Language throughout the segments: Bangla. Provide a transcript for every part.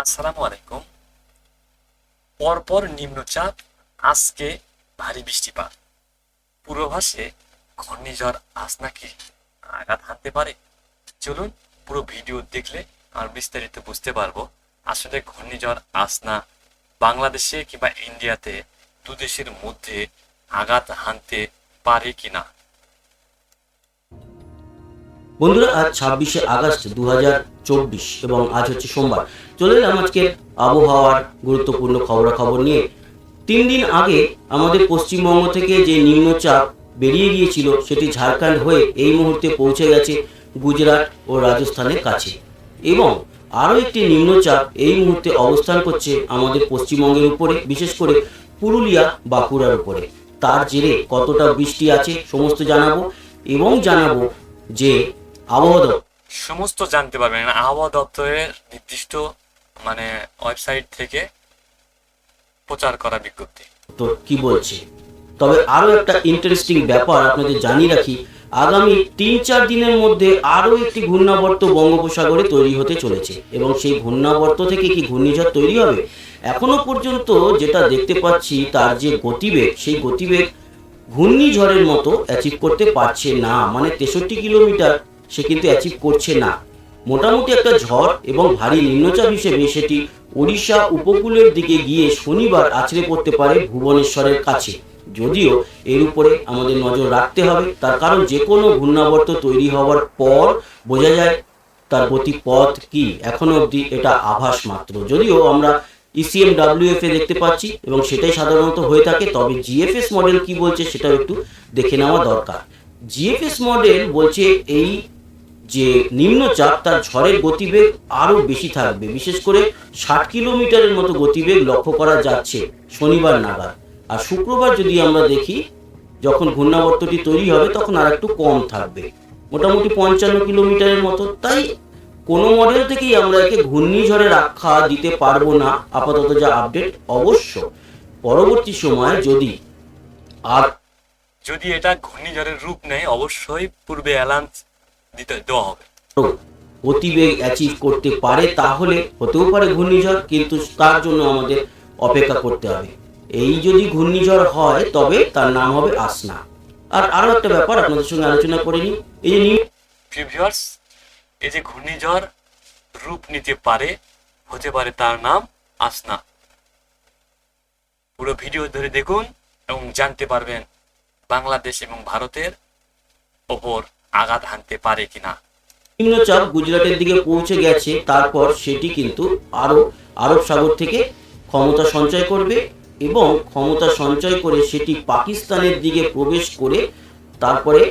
আসসালামু আলাইকুম। পরপর নিম্নচাপ, আজকে ভারী বৃষ্টিপাত। পূর্বাভাসে ঘূর্ণিঝড় আজ নাকি আঘাত হানতে পারে। চলুন পুরো ভিডিও দেখলে আর বিস্তারিত বুঝতে পারবো আসলে ঘূর্ণিঝড় আসনা বাংলাদেশে কিংবা ইন্ডিয়াতে দুদেশের মধ্যে আঘাত হানতে পারে কিনা। বন্ধুরা, আজ 26শে আগস্ট 2024 এবং আজ হচ্ছে সোমবার। চলে এলাম আজকে আবহাওয়ার গুরুত্বপূর্ণ খবরাখবর নিয়ে। 3 দিন আগে আমাদের পশ্চিমবঙ্গ থেকে যে নিম্নচাপ বেরিয়ে গিয়েছিল সেটি ঝাড়খণ্ড হয়ে এই মুহূর্তে পৌঁছে গেছে গুজরাট ও রাজস্থানের কাছে, এবং আরও একটি নিম্নচাপ এই মুহূর্তে অবস্থান করছে আমাদের পশ্চিমবঙ্গের উপরে, বিশেষ করে পুরুলিয়া বাঁকুড়ার উপরে। তার জেরে কতটা বৃষ্টি আছে সমস্ত জানাবো, এবং জানাবো যে আবহাওয়া সমস্ত জানতে পারবেন আবহাওয়া দপ্তরের নির্দিষ্ট ওয়েবসাইট থেকে প্রচার করা বিজ্ঞপ্তি তো কি বলছে। তবে আরো একটা ইন্টারেস্টিং ব্যাপার আপনাদের জানিয়ে রাখি, আগামী 3-4 দিনের মধ্যে আরো একটি ঘূর্ণাবর্ত বঙ্গোপসাগরে তৈরি হতে চলেছে, এবং সেই ঘূর্ণাবর্ত থেকে কি ঘূর্ণিঝড় তৈরি হবে। এখনো পর্যন্ত যেটা দেখতে পাচ্ছি তার যে গতিবেগ, সেই গতিবেগ ঘূর্ণিঝড়ের মতো অ্যাচিভ করতে পারছে না, মানে 63 কিলোমিটার সে কিন্তু অ্যাচিভ করছে না। মোটামুটি একটা ঝড় এবং ভারী নিম্নচাপ হিসেবে সেটি ওড়িশা উপকূলের দিকে গিয়ে শনিবার আছড়ে পড়তে পারে ভুবনেশ্বরের কাছে। যদিও এর উপরে আমাদের নজর রাখতে হবে, তার কারণ যে কোনো ঘূর্ণাবর্ত তৈরি হওয়ার পর বোঝা যায় তার গতিপথ কি। এখনো অবধি এটা আভাস মাত্র, যদিও আমরা ECMWF এ দেখতে পাচ্ছি এবং সেটাই সাধারণত হয়ে থাকে। তবে GFS মডেল কি বলছে সেটাও একটু দেখে নেওয়া দরকার। GFS মডেল বলছে এই যে নিম্নচাপ তার ঝড়ের গতিবেগ আরো বেশি থাকবে, বিশেষ করে 60 কিলোমিটারের মতো গতিবেগ লক্ষ্য করা যাচ্ছে শনিবার নাগাদ। আর শুক্রবার যদি আমরা দেখি, যখন ঘূর্ণাবর্তটি তৈরি হবে তখন আর একটু কম থাকবে, মোটামুটি 55 কিলোমিটারের মতো। তাই কোনো মডেল থেকেই আমরা একে ঘূর্ণিঝড়ের আখ্যা দিতে পারবো না আপাতত যা আপডেট। অবশ্য পরবর্তী সময়ে যদি এটা ঘূর্ণিঝড়ের রূপ নেয় অবশ্যই পূর্বে অ্যালার্ম দেওয়া হবে। গতিবেগ অ্যাচিভ করতে পারে তাহলে হতেও পারে ঘূর্ণিঝড়, কিন্তু তার জন্য আমাদের অপেক্ষা করতে হবে। এই যদি ঘূর্ণিঝড় হয় তবে তার নাম হবে আসনা। আর আরো একটা ব্যাপার আপনাদের সঙ্গে আলোচনা করে নিই, এই যে ভিউয়ার্স, এই যে ঘূর্ণিঝড় রূপ নিতে পারে, হতে পারে তার নাম আসনা। পুরো ভিডিও ধরে দেখুন এবং জানতে পারবেন বাংলাদেশ এবং ভারতের ওপর আঘাত হানতে পারে কিনা। নিম্নচাপ গুজরাটের দিকে পৌঁছে গেছে, তারপর সেটি কিন্তু আরব সাগর থেকে ক্ষমতা সঞ্চয় করবে, এবং ক্ষমতা সঞ্চয় করে সেটি পাকিস্তানের দিকে প্রবেশ করে তারপরে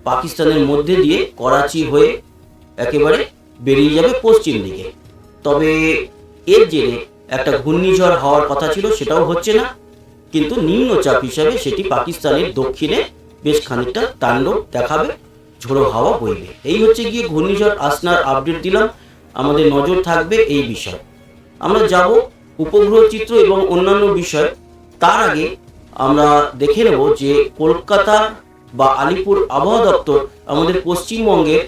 পাকিস্তানের মধ্যে দিয়ে করাচি হয়ে একেবারে বেরিয়ে যাবে পশ্চিম দিকে। তবে এর জেরে একটা ঘূর্ণিঝড় হওয়ার কথা ছিল, সেটাও হচ্ছে না, কিন্তু নিম্নচাপ হিসাবে সেটি পাকিস্তানের দক্ষিণে বেশ খানিকটা তাণ্ডব দেখাবে, ঝোড়ো হাওয়া বইবে। এই হচ্ছে গিয়ে ঘূর্ণিঝড় আসনার আপডেট দিলাম। আমাদের নজর থাকবে এই বিষয়। আমরা যাব উপগ্রহ চিত্র এবং অন্যান্য বিষয়। তার আগে আমরা দেখে নেব যে কলকাতা বা আলিপুর আবহাওয়া দপ্তর আমাদের পশ্চিমবঙ্গের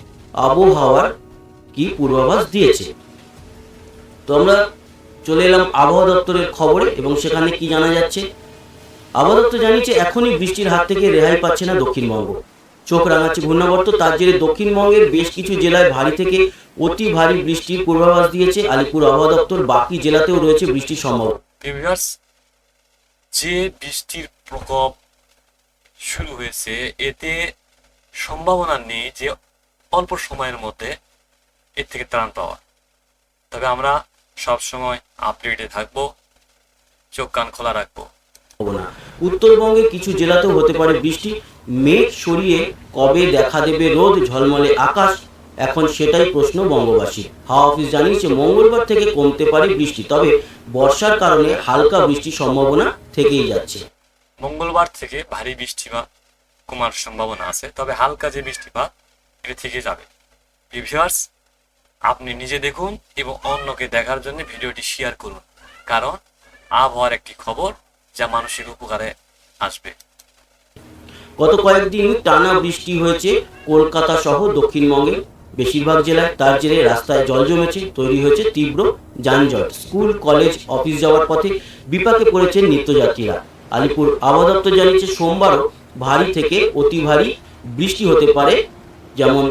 আবহাওয়ার কি পূর্বাভাস দিয়েছে। তো আমরা চলে এলাম আবহাওয়া দপ্তরের খবরে, এবং সেখানে কি জানা যাচ্ছে। আবহাওয়া দপ্তর জানিয়েছে এখনই বৃষ্টির হাত থেকে রেহাই পাচ্ছে না দক্ষিণবঙ্গ। চোখ রাঙাচ্ছে ঘূর্ণাবর্ত, তার জেরে দক্ষিণবঙ্গের বেশ কিছু জেলায় ভারী থেকে অতি ভারী বৃষ্টির পূর্বাভাস দিয়েছে আলিপুর আবহাওয়া দপ্তর। বাকি জেলাতেও রয়েছে বৃষ্টির সম্ভাবনা। যে বৃষ্টির প্রকোপ শুরু হয়েছে, এতে সম্ভাবনা নেই যে অল্প সময়ের মধ্যে এর থেকে ত্রাণ পাওয়া। তবে আমরা সবসময় আপডেটে থাকবো, চোখ কান খোলা রাখবো। উত্তরবঙ্গের কিছু জেলাতেও হতে পারে বৃষ্টি। মেঘ সরিয়ে কবে দেখা দেবে রোদ, ঝলমলে আকাশ, এখন সেটাই প্রশ্ন বঙ্গবাসী। হাওয়া অফিস জানিয়েছে মঙ্গলবার থেকে কমতে পারে বৃষ্টি, তবে বর্ষার কারণে হালকা বৃষ্টির সম্ভাবনা থেকেই যাচ্ছে। মঙ্গলবার থেকে ভারী বৃষ্টিপাত কমার সম্ভাবনা আছে, তবে হালকা যে বৃষ্টিপাত এটা থেকে যাবে। ভিউয়ার্স, আপনি নিজে দেখুন এবং অন্যকে দেখার জন্য ভিডিওটি শেয়ার করুন, কারণ আবহাওয়ার একটি খবর যা মানুষের উপকারে আসবে। গত কয়েকদিন টানা বৃষ্টি হয়েছে কলকাতা সহ দক্ষিণবঙ্গে বেশিরভাগ জেলায়। তার জেরে রাস্তায় জল জমেছে, তৈরি হয়েছে তীব্র যানজট। স্কুল, কলেজ, অফিস যাওয়ার পথে বিপাকে পড়েছেন নিত্যযাত্রীরা। আলিপুর আবহাওয়া দপ্তর জানিয়েছে সোমবারও ভারী থেকে অতি ভারী বৃষ্টি হতে পারে, যেমন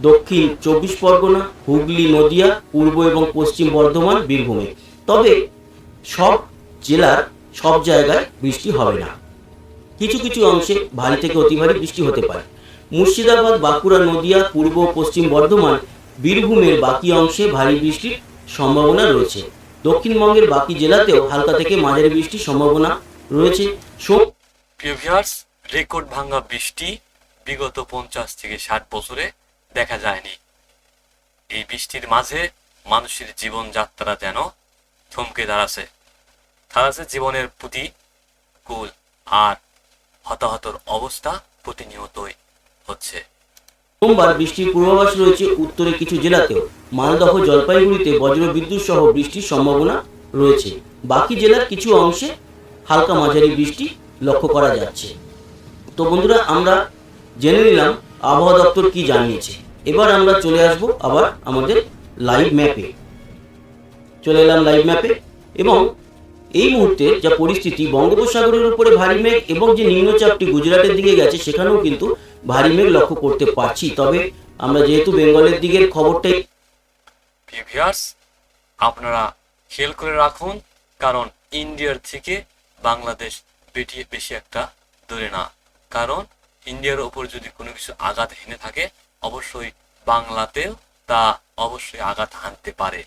দক্ষিণ 24 পরগনা, হুগলি, নদিয়া, পূর্ব এবং পশ্চিম বর্ধমান, বীরভূমে। তবে সব জেলার সব জায়গায় বৃষ্টি হবে না। কিছু কিছু অংশে ভারী থেকে অতি ভারী বৃষ্টি হতে পারে। মুর্শিদাবাদ, বাঁকুড়া, নদিয়া, পূর্ব ও পশ্চিম বর্ধমান, বীরভূমের বাকি অংশে ভারী বৃষ্টির সম্ভাবনা রয়েছে। দক্ষিণবঙ্গের বাকি জেলাতেও হালকা থেকে মাঝারি বৃষ্টির সম্ভাবনা রয়েছে। প্রিয় ভিউয়ার্স, রেকর্ড ভাঙা বৃষ্টি বিগত 50 থেকে 60 বছরে দেখা যায়নি। এই বৃষ্টির মাঝে মানুষের জীবনযাত্রা যেন থমকে দাঁড়াছে জীবনের প্রতিকূল আর হতাহতর অবস্থা প্রতিনিয়তই হচ্ছে। সোমবার বৃষ্টির পূর্বাভাস রয়েছে উত্তরের কিছু জেলাতেও। মালদহ, জলপাইগুড়িতে বজ্রবিদ্যুৎ সহ বৃষ্টির সম্ভাবনা রয়েছে। বাকি জেলার কিছু অংশে হালকা মাঝারি বৃষ্টি লক্ষ্য করা যাচ্ছে। তো বন্ধুরা, আমরা জেনে নিলাম আবহাওয়া দপ্তর কি জানিয়েছে। এবার আমরা চলে আসব আবার আমাদের লাইভ ম্যাপে। চলে এলাম লাইভ ম্যাপে, এবং এই মুহূর্তে যা পরিস্থিতি, বঙ্গোপসাগরের উপরে ভারী মেঘ এবং যে নিম্নচাপটি গুজরাটের দিকে গেছে সেখানেও কিন্তু ভারী মেঘ লক্ষ্য করতে পারছি। তবে আমরা যেহেতু বেঙ্গলের দিকের খবরটাই, ভিউয়ার্স আপনারা খেয়াল করে রাখুন, কারণ ইন্ডিয়ার থেকে বাংলাদেশ বেশি একটা দূরে না। কারণ ইন্ডিয়ার ওপর যদি কোনো কিছু আঘাত হেনে থাকে, অবশ্যই বাংলাতেও তা অবশ্যই আঘাত হানতে পারে।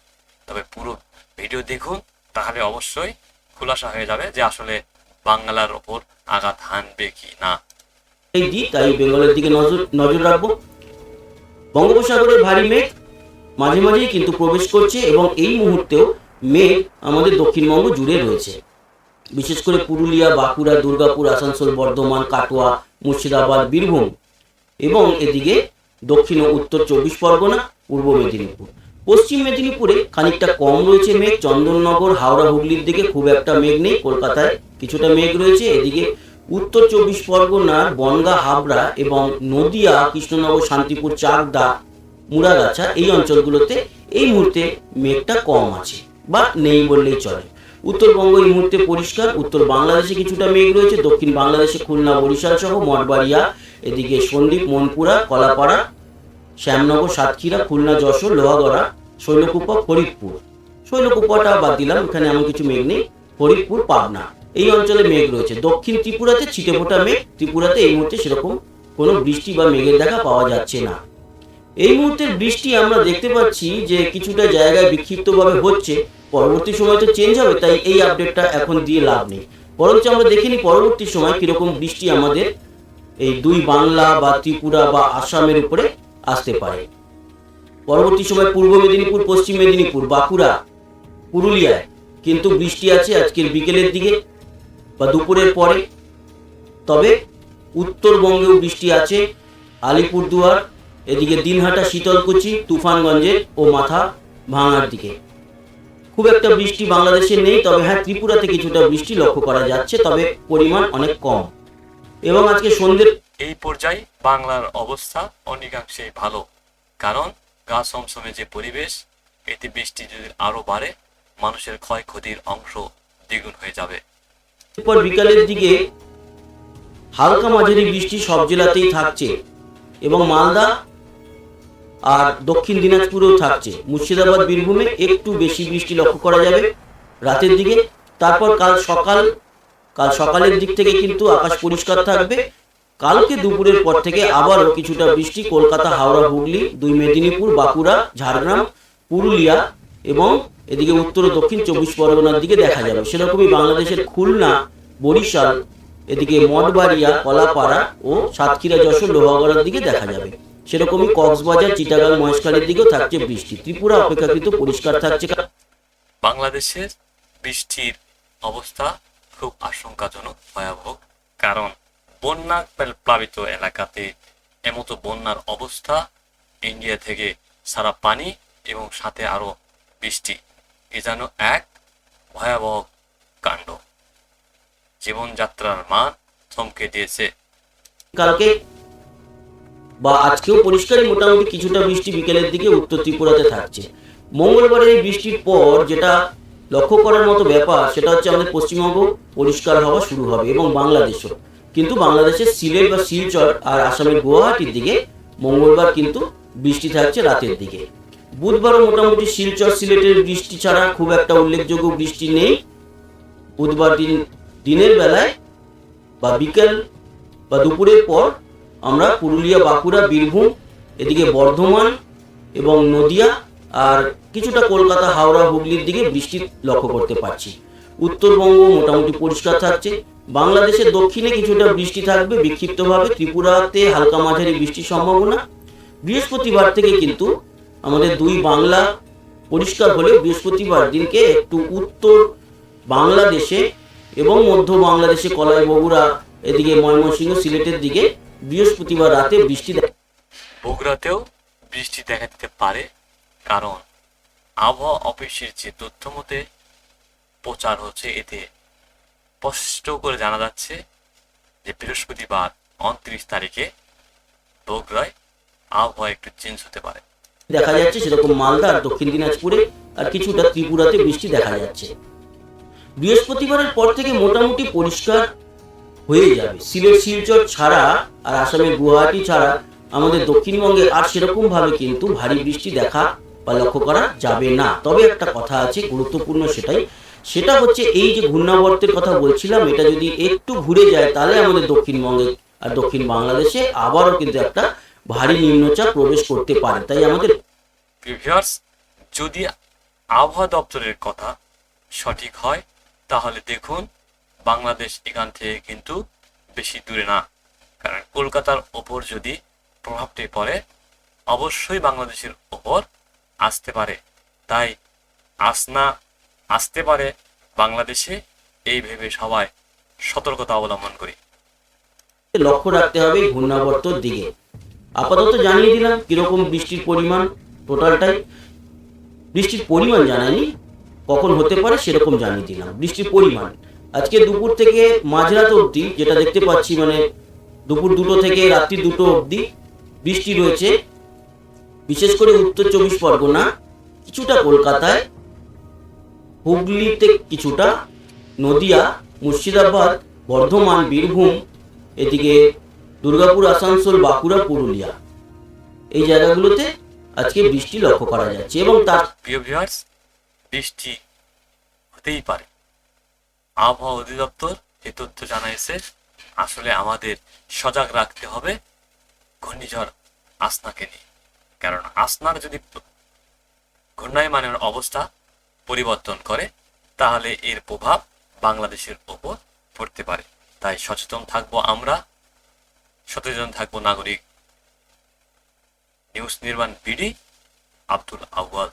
তবে পুরো ভিডিও দেখুন, তাহলে অবশ্যই খোলাসা হয়ে যাবে যে আসলে বাংলার ওপর আঘাত হানবে কি না। তাই বেঙ্গলের দিকে নজর রাখবো। বঙ্গোপসাগরের ভারী মেঘ মাঝে মাঝেই কিন্তু প্রবেশ করছে, এবং এই মুহূর্তেও মেঘ আমাদের দক্ষিণবঙ্গ জুড়ে রয়েছে। বিশেষ করে পুরুলিয়া, বাঁকুড়া, দুর্গাপুর, আসানসোল, বর্ধমান, কাটোয়া, মুর্শিদাবাদ, বীরভূম, এবং এদিকে দক্ষিণ ও উত্তর 24 পরগনা, পূর্ব মেদিনীপুর। পশ্চিম মেদিনীপুরে খানিকটা কম রয়েছে মেঘ। চন্দননগর, হাওড়া, হুগলির দিকে খুব একটা মেঘ নেই। কলকাতায় কিছুটা মেঘ রয়েছে। এদিকে উত্তর 24 পরগনার বনগাঁ, হাবড়া এবং নদিয়া, কৃষ্ণনগর, শান্তিপুর, চাকদা, মুড়াগাছা, এই অঞ্চলগুলোতে এই মুহূর্তে মেঘটা কম আছে বা নেই বললেই চলে। উত্তরবঙ্গ এই মুহূর্তে পরিষ্কার। উত্তর বাংলাদেশে কিছুটা মেঘ রয়েছে। দক্ষিণ বাংলাদেশে খুলনা, বরিশাল সহ মঠবাড়িয়া, এদিকে সন্দ্বীপ, মনপুরা, কলাপাড়া, শ্যামনগর, সাতক্ষীরা, খুলনা, যশোর, লোহাগড়া, শৈলকুপা, ফরিদপুর। শৈলকুপাটা বাদ দিলাম, এখানে এমন কিছু মেঘ নেই। ফরিদপুর, পাবনা, এই অঞ্চলে মেঘ রয়েছে। দক্ষিণ ত্রিপুরাতে ছিটেফোঁটা মেঘ। ত্রিপুরাতে এই মুহূর্তে সেরকম কোনো বৃষ্টি বা মেঘের দেখা পাওয়া যাচ্ছে না। এই মুহূর্তের বৃষ্টি আমরা দেখতে পাচ্ছি যে কিছুটা জায়গায় বিক্ষিপ্তভাবে হচ্ছে। পরবর্তী সময় তো চেঞ্জ হবে, তাই এই আপডেটটা এখন দিয়ে লাভ নেই। বরঞ্চ আমরা দেখে নিই পরবর্তী সময় কিরকম বৃষ্টি আমাদের এই দুই বাংলা বা ত্রিপুরা বা আসামের উপরে আসতে পারে। পরবর্তী সময় পূর্ব মেদিনীপুর, পশ্চিম মেদিনীপুর, বাঁকুড়া, পুরুলিয়ায় কিন্তু বৃষ্টি আছে আজকের বিকেলের দিকে বা দুপুরের পরে। তবে উত্তরবঙ্গেও বৃষ্টি আছে। আলিপুরদুয়ার, এদিকে দিনহাটা, শীতলকুচি, তুফানগঞ্জের ও মাথা ভাঙার দিকে খুব একটা বৃষ্টি বাংলাদেশে নেই। তবে হ্যাঁ, ত্রিপুরাতে কিছুটা বৃষ্টি লক্ষ্য করা যাচ্ছে, তবে পরিমাণ অনেক কম। এবং আজকে সন্ধ্যের এই পর্যায়ে বাংলার অবস্থা অনেকাংশেই ভালো, কারণ গা সমসমে যে পরিবেশ, এতে বৃষ্টি যদি আরো বাড়ে মানুষের ক্ষয়ক্ষতির অংশ দ্বিগুণ হয়ে যাবে। এরপর বিকালের দিকে হালকা মাঝারি বৃষ্টি সব জেলাতেই থাকছে, এবং মালদা আর দক্ষিণ দিনাজপুরেও থাকছে। মুর্শিদাবাদ, বীরভূমে একটু বেশি বৃষ্টি লক্ষ্য করা যাবে রাতের দিকে। তারপর কাল সকালের দিক থেকে কিন্তু আকাশ পরিষ্কার থাকবে। কালকে দুপুরের পর থেকে আবারও কিছুটা বৃষ্টি কলকাতা, হাওড়া, হুগলি, দুই মেদিনীপুর, বাঁকুড়া, ঝাড়গ্রাম, পুরুলিয়া এবং এদিকে উত্তর ও দক্ষিণ 24 পরগনার দিকে দেখা যাবে। সেরকমই বাংলাদেশের খুলনা, বরিশাল, এদিকে মঠবাড়িয়া, কলাপাড়া ও সাতক্ষীরা, যশোর, লোহাগড়ার দিকে দেখা যাবে। সেরকমই কক্সবাজার, চিটাগাং, মহেশখালীর দিকেও থাকছে বৃষ্টি। ত্রিপুরা অপেক্ষাকৃত পরিষ্কার থাকছে। বাংলাদেশের বৃষ্টির অবস্থা খুব আশঙ্কাজনক, ভয়াবহ, কারণ বন্যা প্লাবিত এলাকাতে এমতো বন্যার অবস্থা, ইন্ডিয়া থেকে সারা পানি এবং সাথে আরো বৃষ্টি, এ যেন এক ভয়াবহ কাণ্ড। জীবনযাত্রার মান থমকে দিয়েছে। কালকে বা আজকেও পরিষ্কারই, মোটামুটি কিছুটা বৃষ্টি বিকেলের দিকে উত্তর ত্রিপুরাতে থাকছে। মঙ্গলবারের এই বৃষ্টির পর যেটা লক্ষ্য করার মতো ব্যাপার, সেটা হচ্ছে আমাদের পশ্চিমবঙ্গ পরিষ্কার হওয়া শুরু হবে এবং বাংলাদেশও। কিন্তু বাংলাদেশের সিলেট বা শিলচর আর আসামের গুয়াহাটির দিকে মঙ্গলবার কিন্তু বৃষ্টি থাকছে রাতের দিকে। বুধবারও মোটামুটি শিলচর সিলেটের বৃষ্টি ছাড়া খুব একটা উল্লেখযোগ্য বৃষ্টি নেই। বুধবার দিনের বেলায় বা বিকেল বা দুপুরের পর আমরা পুরুলিয়া, বাঁকুড়া, বীরভূম, এদিকে বর্ধমান এবং নদিয়া আর কিছুটা কলকাতা, হাওড়া, হুগলির দিকে বৃষ্টি লক্ষ্য করতে পারছি। উত্তরবঙ্গ মোটামুটি পরিষ্কার থাকছে। বাংলাদেশের দক্ষিণে কিছুটা বৃষ্টি থাকবে বিক্ষিপ্তভাবে, ত্রিপুরাতে হালকা মাঝারি বৃষ্টির সম্ভাবনা। বৃহস্পতিবার থেকে কিন্তু আমাদের দুই বাংলা পরিষ্কার হলে বৃহস্পতিবার দিনকে একটু উত্তর বাংলাদেশে এবং মধ্য বাংলাদেশে কলাই, বগুড়া, এদিকে ময়মনসিংহ, সিলেটের দিকে বৃহস্পতিবার রাতে বৃষ্টি বগুড়াতেও বৃষ্টি দেখা দিতে পারে, কারণ আবহাওয়া অফিসের যে তথ্য মতে প্রচার হচ্ছে, এতে স্পষ্ট করে জানা যাচ্ছে যে বৃহস্পতিবার 29 তারিখে বগুড়ায় আবহাওয়া একটু চেঞ্জ হতে পারে। দেখা যাচ্ছে। সেরকম মালদা আর দক্ষিণ দিনাজপুরে আর কিছুটা ত্রিপুরাতে বৃষ্টি দেখা যাচ্ছে। বৃহস্পতিবারের পর থেকে মোটামুটি পরিষ্কার হয়ে যাবে। সিলেট শিলচর ছাড়া আর আসামের গুয়াহাটি ছাড়া আমাদের দক্ষিণবঙ্গে আর সেরকম ভাবে কিন্তু ভারী বৃষ্টি দেখা বা লক্ষ্য করা যাবে না। তবে একটা কথা আছে গুরুত্বপূর্ণ, সেটা হচ্ছে এই যে ঘূর্ণাবর্তের কথা বলছিলাম, এটা যদি একটু ঘুরে যায় তাহলে আমাদের দক্ষিণবঙ্গে আর দক্ষিণ বাংলাদেশে আবারও কিন্তু একটা ভারী নিম্নচাপ প্রবেশ করতে পারে। তাই আমাদের ভিউয়ার্স, যদি আবহাওয়া দপ্তরের কথা সঠিক হয় তাহলে দেখুন বাংলাদেশ এখান থেকে কিন্তু বেশি দূরে না, কারণ কলকাতার ওপর যদি প্রভাবটি পড়ে অবশ্যই বাংলাদেশের ওপর আসতে পারে। তাই আসনা আসতে পারে বাংলাদেশে, এই ভেবে সবাই সতর্কতা অবলম্বন করি। লক্ষ্য রাখতে হবে এই ঘূর্ণাবর্তর দিকে। আপাতত জানিয়ে দিলাম কিরকম বৃষ্টির পরিমাণ, টোটালটাই বৃষ্টির পরিমাণ জানাইনি, কখন হতে পারে সেরকম জানিয়ে দিলাম। বৃষ্টির পরিমাণ আজকে দুপুর থেকে মাঝরাত অবধি যেটা দেখতে পাচ্ছি, মানে দুপুর 2টো থেকে রাত্রি 2টো অবধি বৃষ্টি রয়েছে। বিশেষ করে উত্তর 24 পরগনা, কিছুটা কলকাতায়, হুগলিতে কিছুটা, নদিয়া, মুর্শিদাবাদ, বর্ধমান, বীরভূম, এদিকে দুর্গাপুর, আসানসোল, বাঁকুড়া, পুরুলিয়া, এই জায়গাগুলোতে আজকে বৃষ্টি লক্ষ্য করা যাচ্ছে। এবং তার প্রিয় ভিউয়ার্স, বৃষ্টি হতেই পারে। আবহাওয়া অধিদপ্তর এই তথ্য জানাইছে। আসলে আমাদের সজাগ রাখতে হবে ঘূর্ণিঝড় আসনাকে নিয়ে, কারণ আসনার যদি ঘূর্ণায়মানের অবস্থা পরিবর্তন করে তাহলে এর প্রভাব বাংলাদেশের ওপর পড়তে পারে। তাই সচেতন থাকবো আমরা, সচেতন থাকবো নাগরিক। নিউজ নির্মাণ বিডি, আব্দুল আউয়াল।